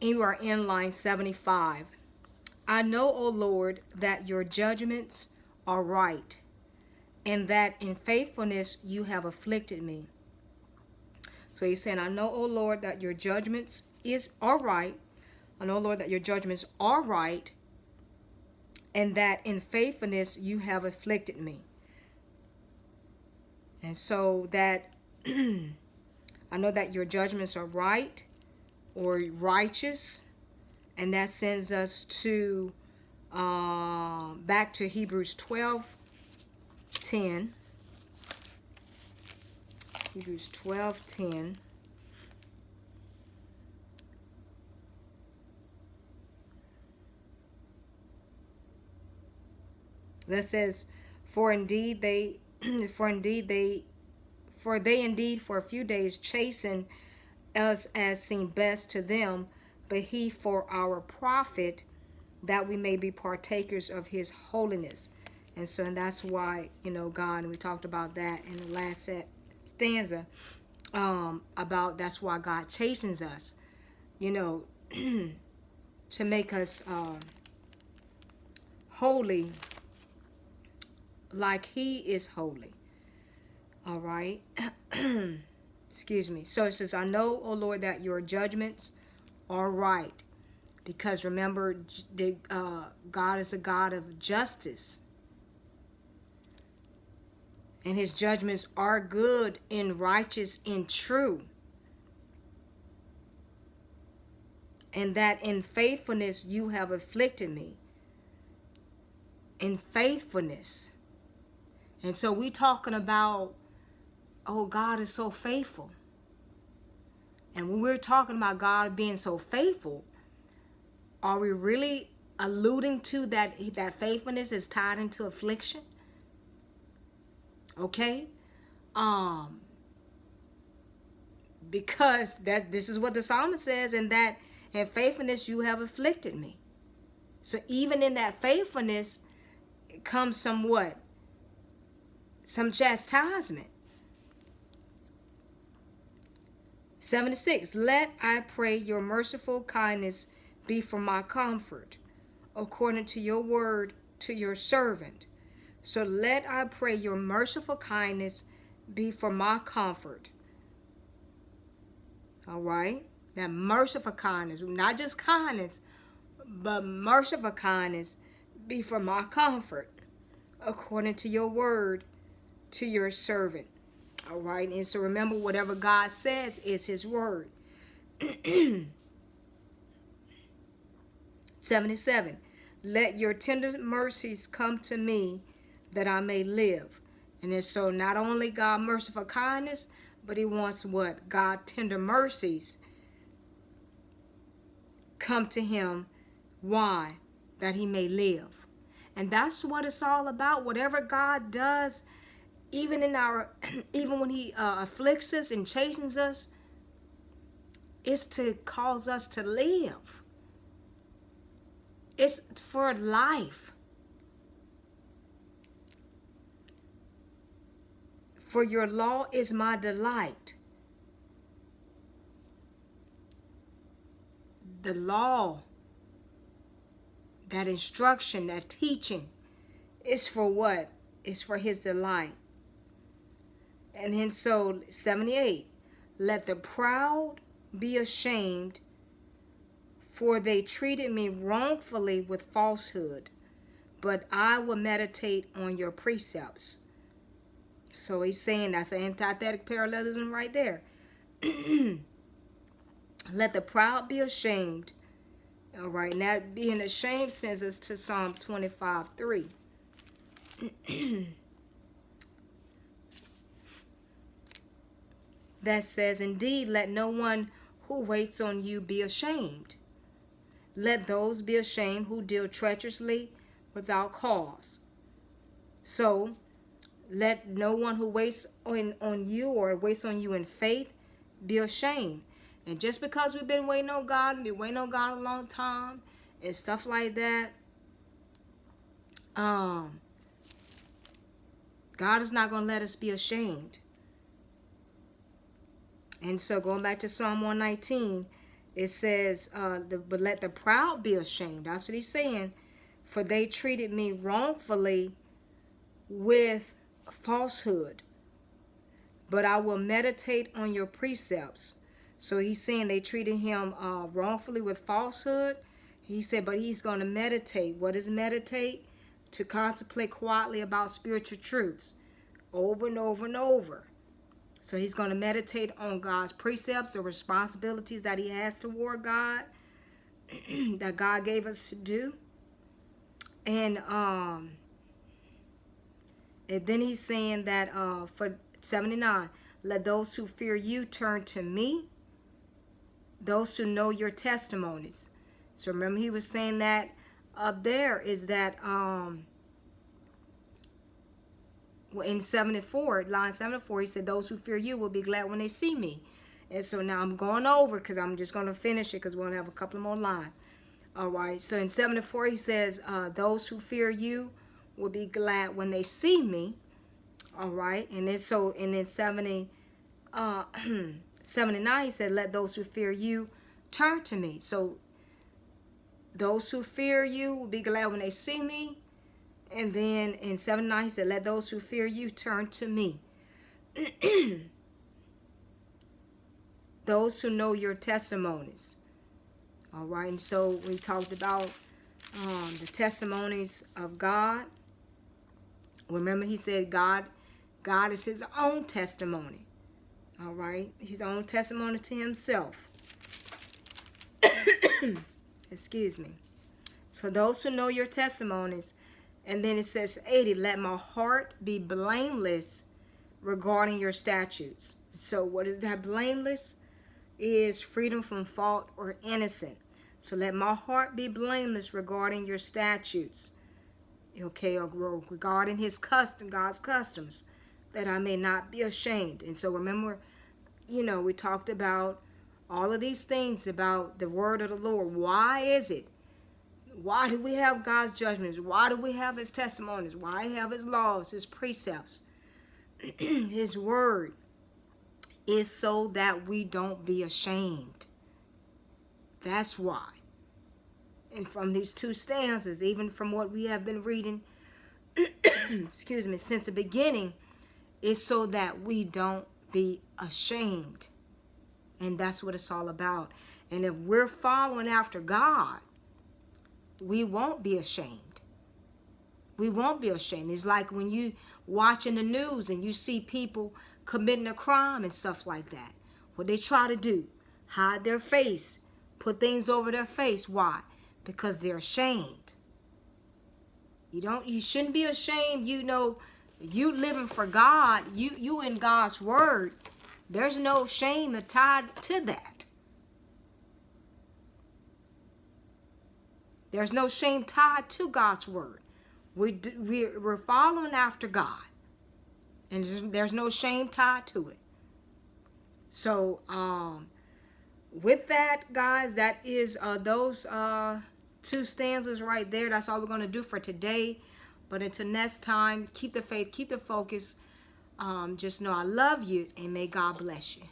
And you are in line 75. I know, O Lord, that your judgments are right, and that in faithfulness you have afflicted me. So he's saying, I know, O Lord, that your judgments are right. I know, Lord, that your judgments are right, and that in faithfulness you have afflicted me. And so that I know that your judgments are right or righteous, and that sends us to back to Hebrews 12:10. Hebrews 12:10. That says, for they indeed for a few days chasten us as seemed best to them, but he for our profit, that we may be partakers of his holiness. And so, and that's why, God, and we talked about that in the last stanza, about that's why God chastens us, to make us holy like he is holy. All right. Excuse me. So it says, I know, O Lord, that your judgments are right. Because remember, God is a God of justice. And his judgments are good and righteous and true. And that in faithfulness you have afflicted me. In faithfulness. And so we talking about, oh, God is so faithful. And when we're talking about God being so faithful, are we really alluding to that faithfulness is tied into affliction? Okay? Because this is what the psalmist says, and that in faithfulness you have afflicted me. So even in that faithfulness comes somewhat some chastisement. 76. Let, I pray, your merciful kindness be for my comfort, according to your word to your servant. So let, I pray, your merciful kindness be for my comfort. All right? That merciful kindness, not just kindness, but merciful kindness be for my comfort, according to your word to your servant. All right? And so remember, whatever God says is his word. 77. Let your tender mercies come to me, that I may live. And then so not only God merciful kindness, but he wants what? God tender mercies come to him. Why? That he may live. And that's what it's all about. Whatever God does, even when he afflicts us and chastens us, it's to cause us to live. It's for life. For your law is my delight. The law, that instruction, that teaching, is for what? It's for his delight. And then so 78. Let the proud be ashamed, for they treated me wrongfully with falsehood, but I will meditate on your precepts. So he's saying that's an antithetic parallelism right there. Let the proud be ashamed. All right, and that being ashamed sends us to Psalm 25:3. That says, indeed, let no one who waits on you be ashamed. Let those be ashamed who deal treacherously without cause. So, let no one who waits on you or waits on you in faith be ashamed. And just because we've been waiting on God, and been waiting on God a long time, and stuff like that, God is not going to let us be ashamed. And so going back to Psalm 119, it says, but let the proud be ashamed. That's what he's saying. For they treated me wrongfully with falsehood. But I will meditate on your precepts. So he's saying they treated him wrongfully with falsehood. He said, but he's going to meditate. What is meditate? To contemplate quietly about spiritual truths over and over and over. So he's going to meditate on God's precepts, the responsibilities that he has toward God, that God gave us to do. And then he's saying that for 79, let those who fear you turn to me, those who know your testimonies. So remember, he was saying that up there is that in 74, line 74, he said, those who fear you will be glad when they see me. And so now I'm going over because I'm just going to finish it because we're going to have a couple more lines. All right. So in 74, he says, those who fear you will be glad when they see me. All right. And then so, and then 79, he said, let those who fear you turn to me. So those who fear you will be glad when they see me. And then in 79, he said, let those who fear you turn to me. Those who know your testimonies. All right. And so we talked about the testimonies of God. Remember, he said God is his own testimony. All right. His own testimony to himself. Excuse me. So those who know your testimonies. And then it says 80, let my heart be blameless regarding your statutes. So what is that? Blameless is freedom from fault or innocent. So let my heart be blameless regarding your statutes. Okay, or regarding his custom, God's customs, that I may not be ashamed. And so remember, we talked about all of these things about the word of the Lord. Why is it? Why do we have God's judgments? Why do we have his testimonies? Why have his laws, his precepts? His word is so that we don't be ashamed. That's why. And from these two stanzas, even from what we have been reading, excuse me, since the beginning, is so that we don't be ashamed. And that's what it's all about. And if we're following after God, we won't be ashamed. We won't be ashamed. It's like when you watching the news and you see people committing a crime and stuff like that. What they try to do, hide their face, put things over their face. Why? Because they're ashamed. You shouldn't be ashamed. You living for God, you in God's word. There's no shame tied to that. There's no shame tied to God's word. We're following after God. And there's no shame tied to it. So, with that, guys, that is those two stanzas right there. That's all we're going to do for today. But until next time, keep the faith, keep the focus. Just know I love you, and may God bless you.